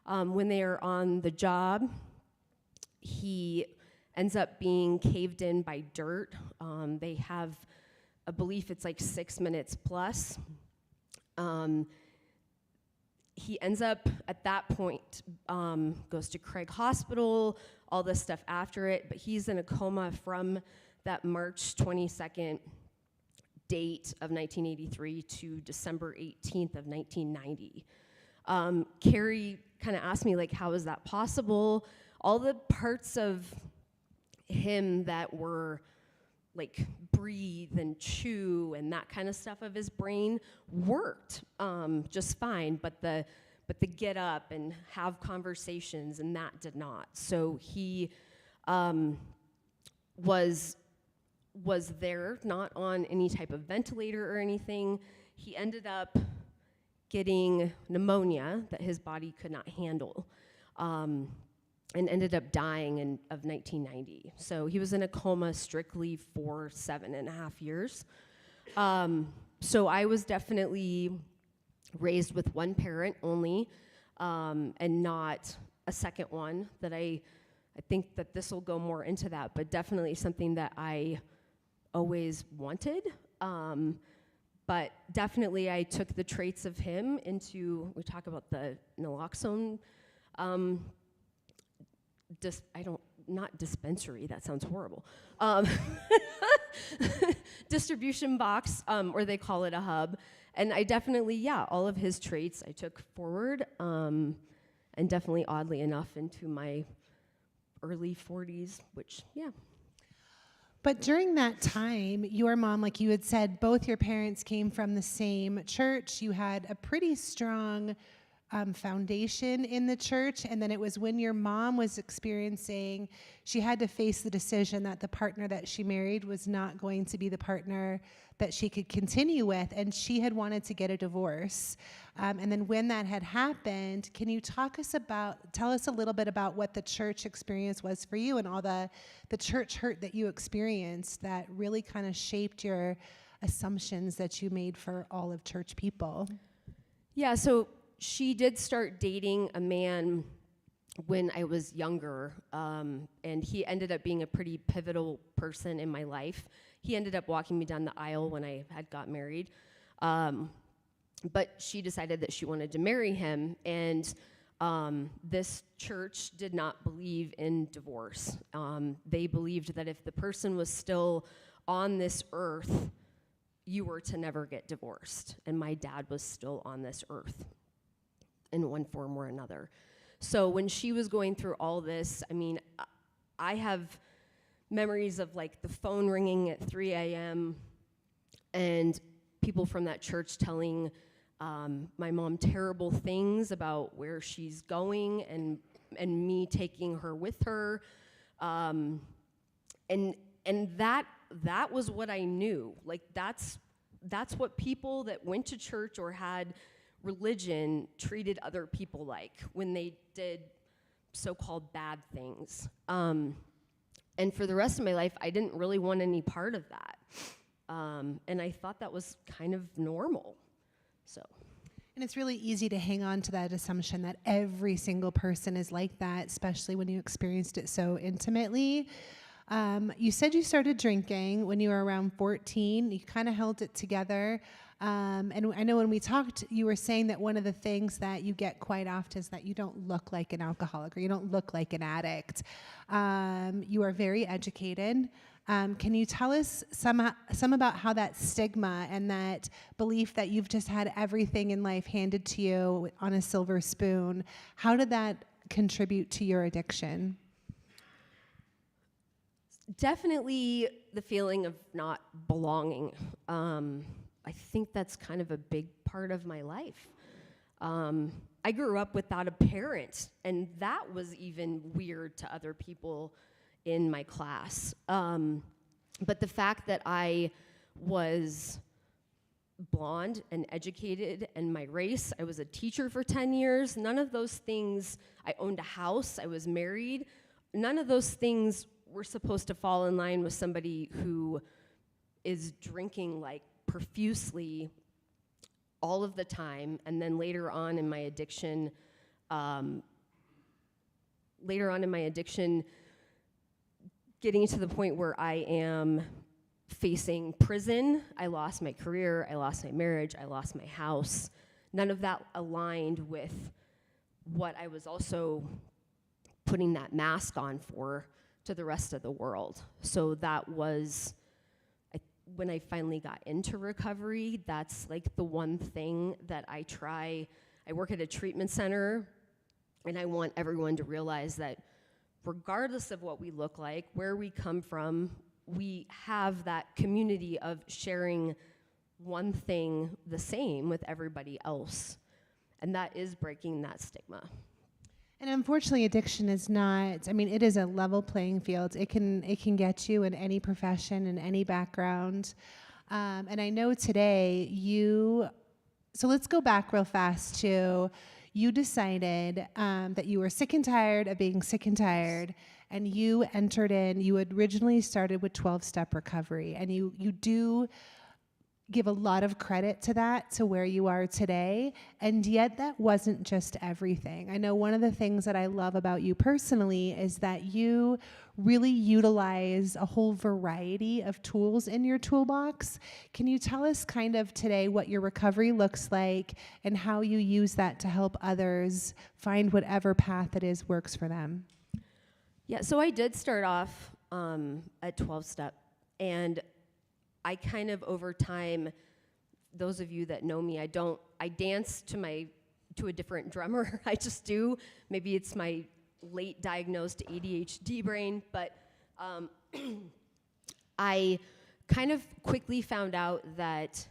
When they are on the job, he ends up being caved in by dirt. They have a belief it's like 6 minutes plus. He ends up, at that point, goes to Craig Hospital, all this stuff after it, but he's in a coma from that March 22nd date of 1983 to December 18th of 1990. Carrie kind of asked me, like, how is that possible? All the parts of him that were like breathe and chew and that kind of stuff of his brain worked just fine, but the get up and have conversations and that did not. So he was there, not on any type of ventilator or anything. He ended up getting pneumonia that his body could not handle. And ended up dying of 1990. So he was in a coma strictly for 7.5 years. So I was definitely raised with one parent only, and not a second one. That I think that this will go more into that, but definitely something that I always wanted. But definitely I took the traits of him into, we talk about the naloxone, not dispensary, that sounds horrible. Distribution box, or they call it a hub. And I definitely, all of his traits I took forward, and definitely oddly enough into my early 40s, which, But during that time, your mom, like you had said, both your parents came from the same church. You had a pretty strong foundation in the church, and then it was when your mom was experiencing, she had to face the decision that the partner that she married was not going to be the partner that she could continue with, and she had wanted to get a divorce. And then when that had happened, can you tell us a little bit about what the church experience was for you and all the church hurt that you experienced that really kind of shaped your assumptions that you made for all of church people? Yeah, so she did start dating a man when I was younger, and he ended up being a pretty pivotal person in my life. He ended up walking me down the aisle when I had got married. but she decided that she wanted to marry him, and this church did not believe in divorce. They believed that if the person was still on this earth, you were to never get divorced, and my dad was still on this earth in one form or another. So when she was going through all this, I mean, I have memories of like the phone ringing at 3 a.m. and people from that church telling my mom terrible things about where she's going, and me taking her with her, and that was what I knew. Like that's what people that went to church or had religion treated other people like when they did so-called bad things. And for the rest of my life, I didn't really want any part of that. And I thought that was kind of normal. So. And it's really easy to hang on to that assumption that every single person is like that, especially when you experienced it so intimately. You said you started drinking when you were around 14. You kind of held it together. And I know when we talked, you were saying that one of the things that you get quite often is that you don't look like an alcoholic, or you don't look like an addict. You are very educated. Can you tell us some about how that stigma and that belief that you've just had everything in life handed to you on a silver spoon, how did that contribute to your addiction? Definitely the feeling of not belonging. I think that's kind of a big part of my life. I grew up without a parent, and that was even weird to other people in my class. But the fact that I was blonde and educated, and my race, I was a teacher for 10 years, none of those things, I owned a house, I was married, none of those things were supposed to fall in line with somebody who is drinking like profusely all of the time, and then later on in my addiction, getting to the point where I am facing prison. I lost my career, I lost my marriage, I lost my house. None of that aligned with what I was also putting that mask on for to the rest of the world. So that was, when I finally got into recovery, that's like the one thing that I try. I work at a treatment center, and I want everyone to realize that regardless of what we look like, where we come from, we have that community of sharing one thing the same with everybody else. And that is breaking that stigma. And unfortunately, addiction is not, I mean, it is a level playing field. It can get you in any profession, in any background. And I know today so let's go back real fast to, you decided that you were sick and tired of being sick and tired, and you entered in, you had originally started with 12-step recovery, and you do give a lot of credit to that, to where you are today, and yet that wasn't just everything. I know one of the things that I love about you personally is that you really utilize a whole variety of tools in your toolbox. Can you tell us kind of today what your recovery looks like and how you use that to help others find whatever path it is works for them? Yeah, so I did start off at 12-step, and I kind of over time, those of you that know me, I dance to a different drummer. I just do. Maybe it's my late diagnosed ADHD brain, but I kind of quickly found out that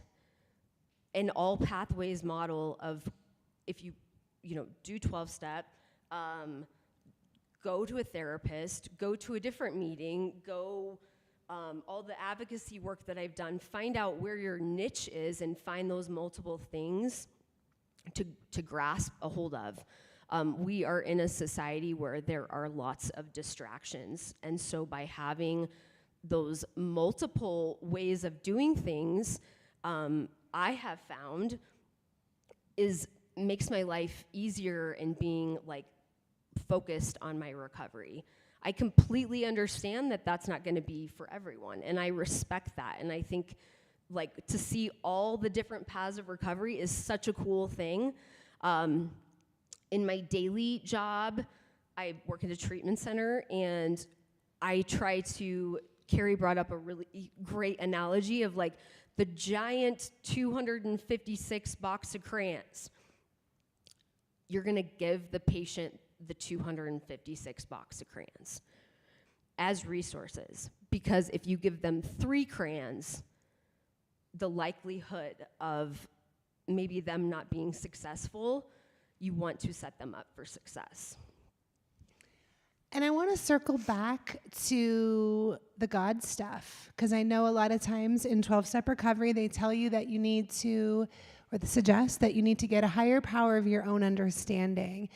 an all pathways model of, if you do 12-step, go to a therapist, go to a different meeting, go all the advocacy work that I've done, find out where your niche is and find those multiple things to grasp a hold of. We are in a society where there are lots of distractions, and so by having those multiple ways of doing things, I have found makes my life easier in being like focused on my recovery. I completely understand that that's not going to be for everyone, and I respect that. And I think like to see all the different paths of recovery is such a cool thing. In my daily job, I work at a treatment center, and I try to, Carrie brought up a really great analogy of like the giant 256 box of crayons. You're gonna give the patient the 256 box of crayons as resources, because if you give them 3 crayons, the likelihood of maybe them not being successful, you want to set them up for success. And I want to circle back to the God stuff, because I know a lot of times in 12-step recovery, they tell you that you need to, or they suggest that you need to get a higher power of your own understanding.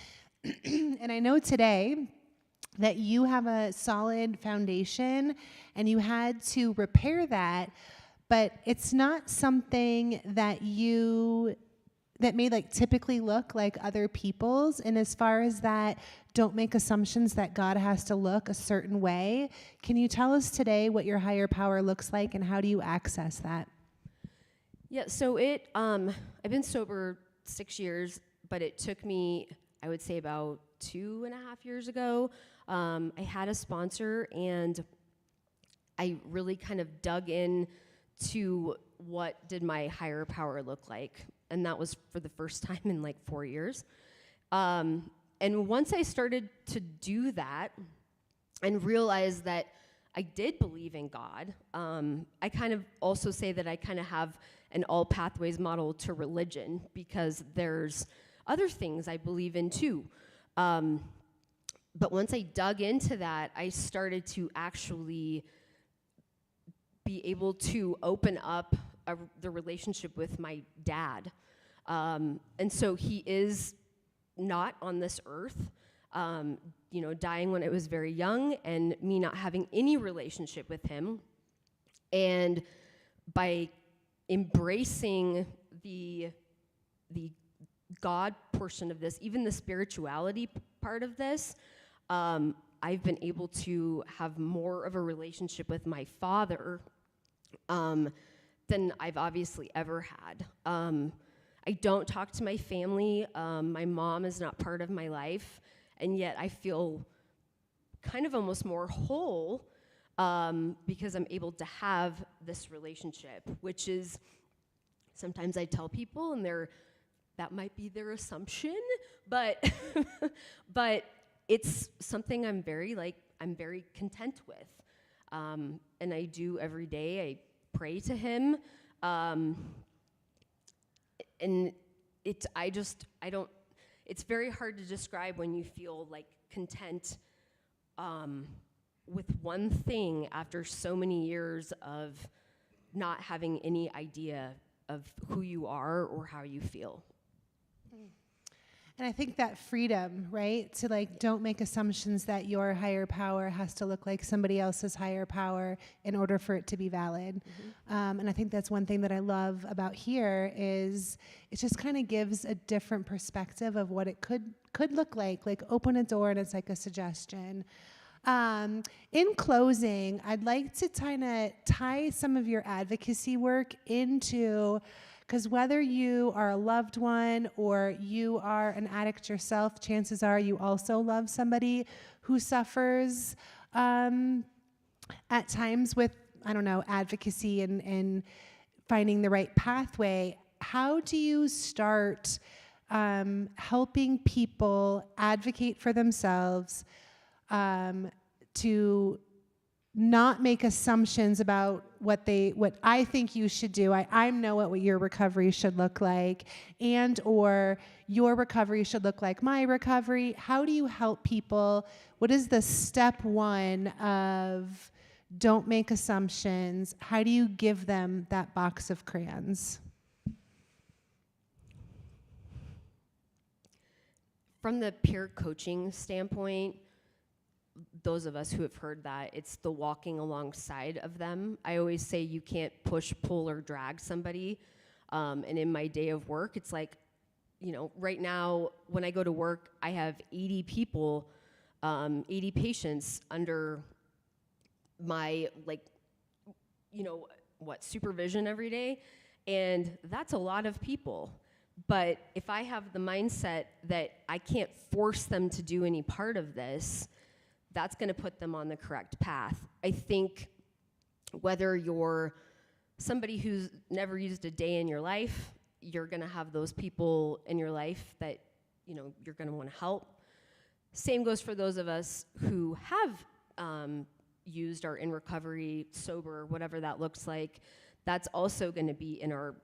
And I know today that you have a solid foundation and you had to repair that, but it's not something that may like typically look like other people's. And as far as that, don't make assumptions that God has to look a certain way. Can you tell us today what your higher power looks like and how do you access that? Yeah, so I've been sober 6 years, but it took me, I would say about 2.5 years ago. I had a sponsor, and I really kind of dug in to what did my higher power look like. And that was for the first time in like 4 years. And once I started to do that and realized that I did believe in God, I kind of also say that I kind of have an all pathways model to religion, because there's other things I believe in too. But once I dug into that, I started to actually be able to open up the relationship with my dad. And so he is not on this earth, dying when I was very young, and me not having any relationship with him. And by embracing the God portion of this, even the spirituality part of this, I've been able to have more of a relationship with my father than I've obviously ever had. I don't talk to my family. My mom is not part of my life, and yet I feel kind of almost more whole because I'm able to have this relationship, which is, sometimes I tell people, and that might be their assumption, but but it's something I'm very content with. And I do every day. I pray to him. And it's very hard to describe when you feel like content with one thing after so many years of not having any idea of who you are or how you feel. And I think that freedom, right, to like don't make assumptions that your higher power has to look like somebody else's higher power in order for it to be valid. Mm-hmm. And I think that's one thing that I love about here is it just kind of gives a different perspective of what it could look like open a door and it's like a suggestion. In closing, I'd like to kind of tie some of your advocacy work into, because whether you are a loved one or you are an addict yourself, chances are you also love somebody who suffers at times with, advocacy and finding the right pathway. How do you start helping people advocate for themselves, to not make assumptions about what I think you should do. I know what your recovery should look like, and or your recovery should look like my recovery. How do you help people? What is the step one of don't make assumptions? How do you give them that box of crayons? From the peer coaching standpoint, those of us who have heard that, it's the walking alongside of them. I always say you can't push, pull, or drag somebody. And in my day of work, it's like, right now when I go to work, I have 80 people, 80 patients under my, supervision every day, and that's a lot of people. But if I have the mindset that I can't force them to do any part of this, that's going to put them on the correct path. I think whether you're somebody who's never used a day in your life, you're going to have those people in your life that, you know, you're going to want to help. Same goes for those of us who have used or in recovery, sober, whatever that looks like. That's also going to be in our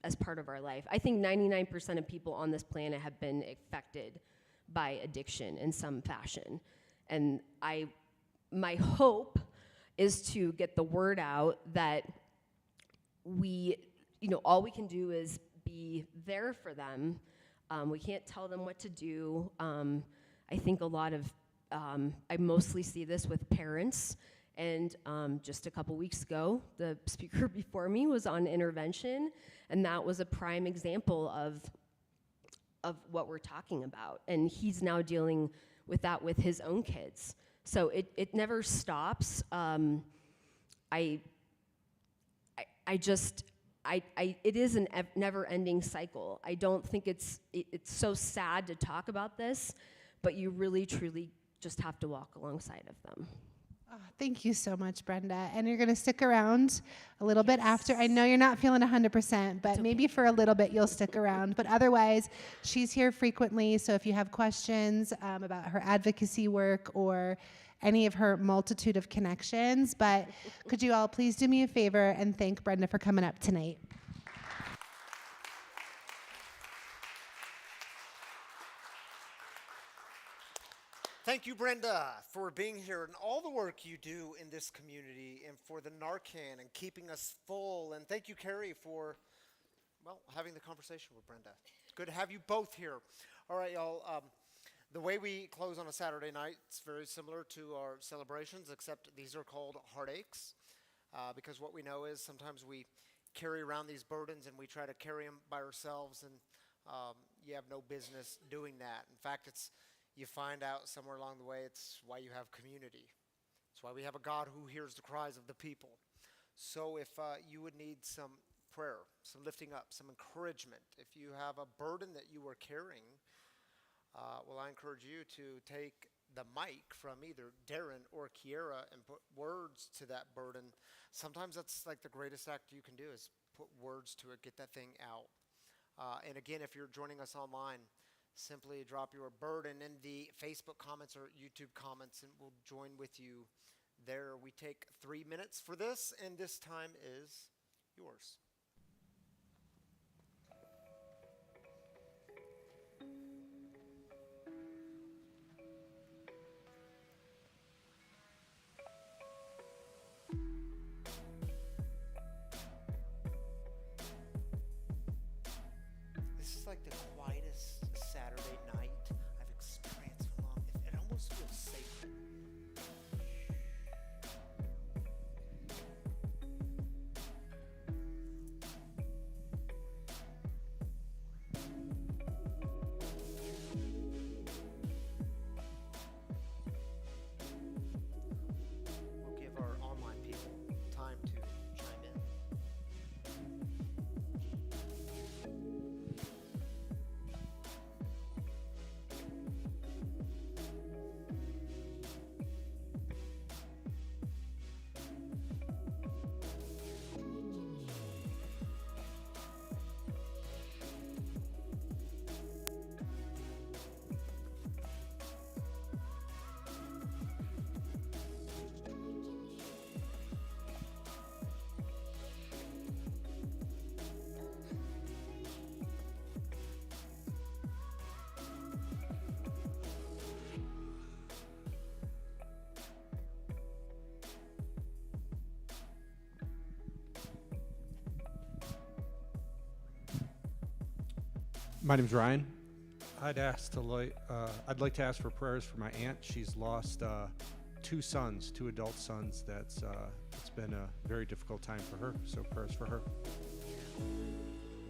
as part of our life. I think 99% of people on this planet have been affected by addiction in some fashion. And my hope is to get the word out that we, you know, all we can do is be there for them. We can't tell them what to do. I think a lot of, I mostly see this with parents. And just a couple weeks ago, the speaker before me was on intervention, and that was a prime example of what we're talking about. And he's now dealing with that with his own kids. So it never stops. It is a never-ending cycle. I don't think it's so sad to talk about this, but you really, truly just have to walk alongside of them. Oh, thank you so much, Brenda. And you're going to stick around a little bit after. I know you're not feeling 100%, but maybe for a little bit you'll stick around. But otherwise, she's here frequently. So if you have questions about her advocacy work or any of her multitude of connections, but could you all please do me a favor and thank Brenda for coming up tonight? Thank you, Brenda, for being here and all the work you do in this community and for the Narcan and keeping us full. And thank you, Carrie, for, well, having the conversation with Brenda. Good to have you both here. All right, y'all. The way we close on a Saturday night is very similar to our celebrations, except these are called heartaches, because what we know is sometimes we carry around these burdens and we try to carry them by ourselves, and you have no business doing that. In fact, you find out somewhere along the way it's why you have community. It's why we have a God who hears the cries of the people. So if you would need some prayer, some lifting up, some encouragement, if you have a burden that you are carrying, well, I encourage you to take the mic from either Darren or Kiera and put words to that burden. Sometimes that's like the greatest act you can do is put words to it, get that thing out. And again, if you're joining us online, simply drop your burden in the Facebook comments or YouTube comments, and we'll join with you there. We take 3 minutes for this, and this time is yours. This is like the quietest Saturday night I've experienced in a long time. It almost feels sacred. We'll give our online people time to chime in. My name's Ryan. I'd like to ask for prayers for my aunt. She's lost 2 sons, 2 adult sons. It's been a very difficult time for her. So prayers for her.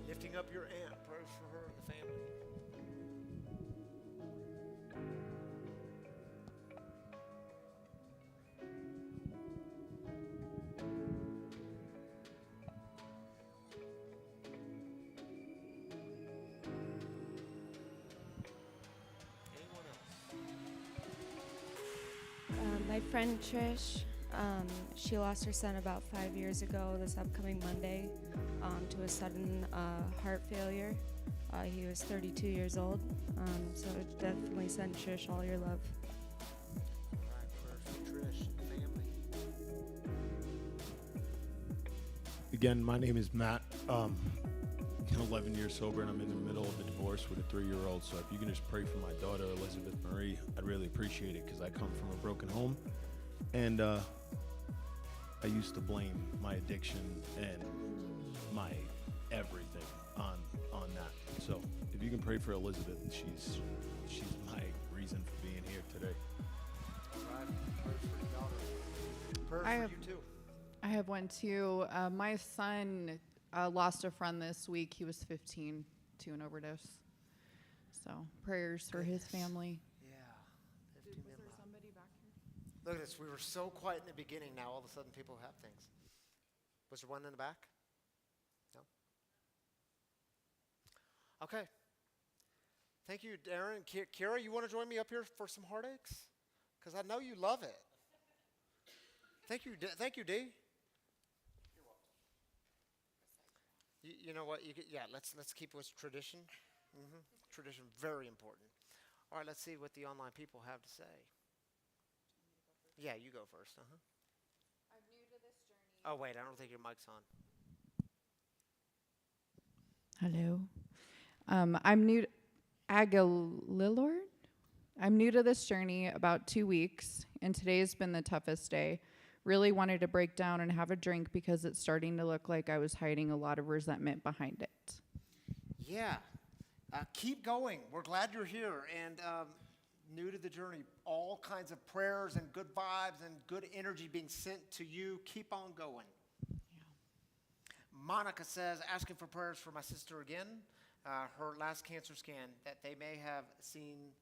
Lifting up your aunt, prayers for her and the family. friend Trish, she lost her son about 5 years ago this upcoming Monday to a sudden heart failure. He was 32 years old, so definitely send Trish all your love. All right, prayers for Trish and the family. Again, my name is Matt. 11 years sober, and I'm in the middle of a divorce with a 3-year-old. So if you can just pray for my daughter, Elizabeth Marie, I'd really appreciate it, because I come from a broken home, and I used to blame my addiction and my everything on that. So if you can pray for Elizabeth, she's my reason for being here today. All right, prayers for your daughter. Prayers I for have- you too. I have one too. My son lost a friend this week. He was 15 to an overdose. So prayers for his family. Yeah. 15 men left. Look at this. We were so quiet in the beginning. Now all of a sudden people have things. Was there one in the back? No? Okay. Thank you, Darren. Kira, you want to join me up here for some heartaches? Because I know you love it. Thank you, D. You know what? Let's keep with tradition. Tradition, very important. All right, let's see what the online people have to say. Yeah, you go first. I'm new to this journey. Oh wait, I don't think your mic's on. Hello. I'm new to Agalilord. I'm new to this journey about 2 weeks, and today's been the toughest day. Really wanted to break down and have a drink because it's starting to look like I was hiding a lot of resentment behind it. Yeah, keep going. We're glad you're here, and new to the journey. All kinds of prayers and good vibes and good energy being sent to you. Keep on going. Yeah. Monica says, asking for prayers for my sister again. Her last cancer scan that they may have seen.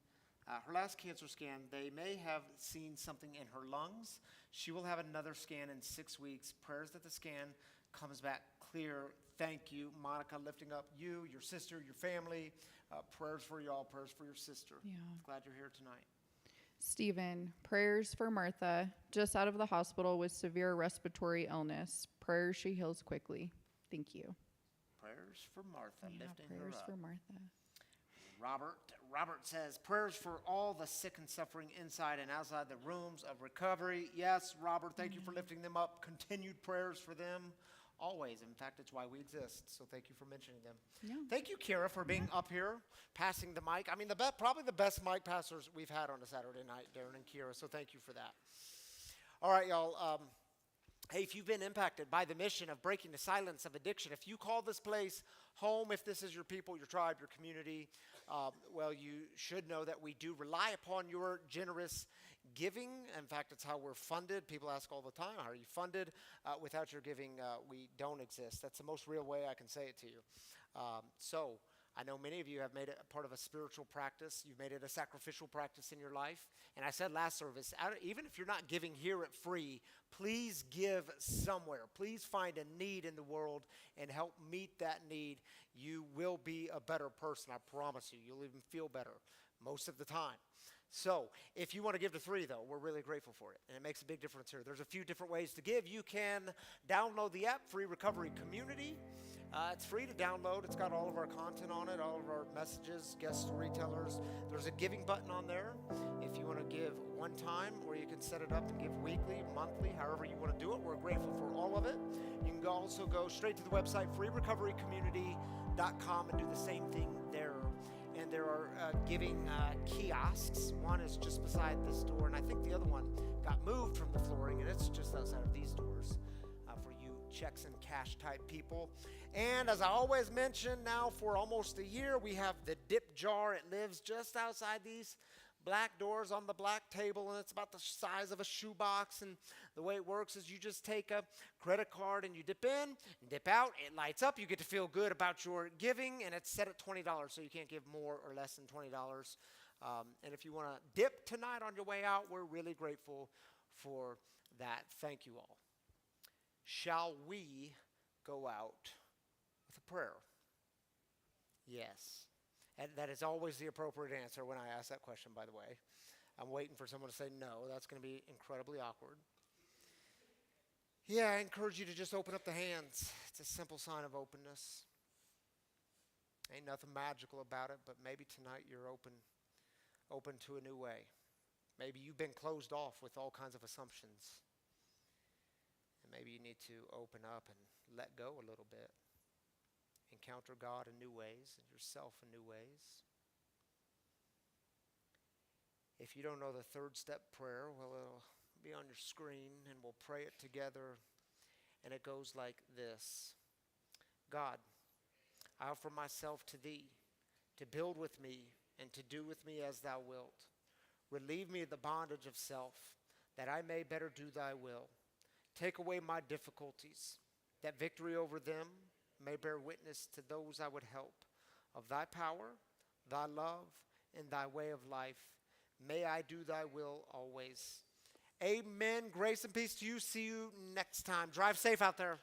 Her last cancer scan, they may have seen something in her lungs. She will have another scan in 6 weeks. Prayers that the scan comes back clear. Thank you, Monica, lifting up you, your sister, your family. Prayers for y'all, prayers for your sister. Yeah. Glad you're here tonight. Stephen, prayers for Martha, just out of the hospital with severe respiratory illness. Prayers she heals quickly. Thank you. Prayers for Martha, Yeah, lifting her prayers up. for Martha. Robert says, prayers for all the sick and suffering inside and outside the rooms of recovery. Yes, Robert, thank you for lifting them up. Continued prayers for them always. In fact, it's why we exist, so thank you for mentioning them. Yeah. Thank you, Kira, for being up here, passing the mic. I mean, probably the best mic passers we've had on a Saturday night, Darren and Kira, so thank you for that. All right, y'all. Hey, if you've been impacted by the mission of breaking the silence of addiction, if you call this place home, if this is your people, your tribe, your community, well, you should know that we do rely upon your generous giving. In fact, it's how we're funded. People ask all the time, how are you funded? Without your giving, we don't exist. That's the most real way I can say it to you. So I know many of you have made it a part of a spiritual practice. You've made it a sacrificial practice in your life. And I said last service, even if you're not giving here at Free, please give somewhere. Please find a need in the world and help meet that need. You will be a better person, I promise you. You'll even feel better most of the time. So if you want to give to Free, though, we're really grateful for it, and it makes a big difference here. There's a few different ways to give. You can download the app, Free Recovery Community. It's free to download. It's got all of our content on it, all of our messages, guest storytellers. There's a giving button on there if you want to give one time, or you can set it up and give weekly, monthly, however you want to do it. We're grateful for all of it. You can also go straight to the website, freerecoverycommunity.com, and do the same thing there. And there are giving kiosks. One is just beside this door, and I think the other one got moved from the flooring, and it's just outside of these doors for you checks and cash type people. And as I always mention, now for almost a year, we have the dip jar. It lives just outside these black doors on the black table, and it's about the size of a shoebox. And the way it works is you just take a credit card and you dip in, you dip out, it lights up. You get to feel good about your giving, and it's set at $20, so you can't give more or less than $20. And if you want to dip tonight on your way out, we're really grateful for that. Thank you all. Shall we go out with a prayer? Yes. And that is always the appropriate answer when I ask that question, by the way. I'm waiting for someone to say no. That's going to be incredibly awkward. Yeah, I encourage you to just open up the hands. It's a simple sign of openness. Ain't nothing magical about it, but maybe tonight you're open to a new way. Maybe you've been closed off with all kinds of assumptions. And maybe you need to open up and let go a little bit. Encounter God in new ways and yourself in new ways. If you don't know the third step prayer, well, it'll be on your screen and we'll pray it together. And it goes like this. God, I offer myself to thee to build with me and to do with me as thou wilt. Relieve me of the bondage of self, that I may better do thy will. Take away my difficulties, that victory over them may bear witness to those I would help of thy power, thy love, and thy way of life. May I do thy will always. Amen. Grace and peace to you. See you next time. Drive safe out there.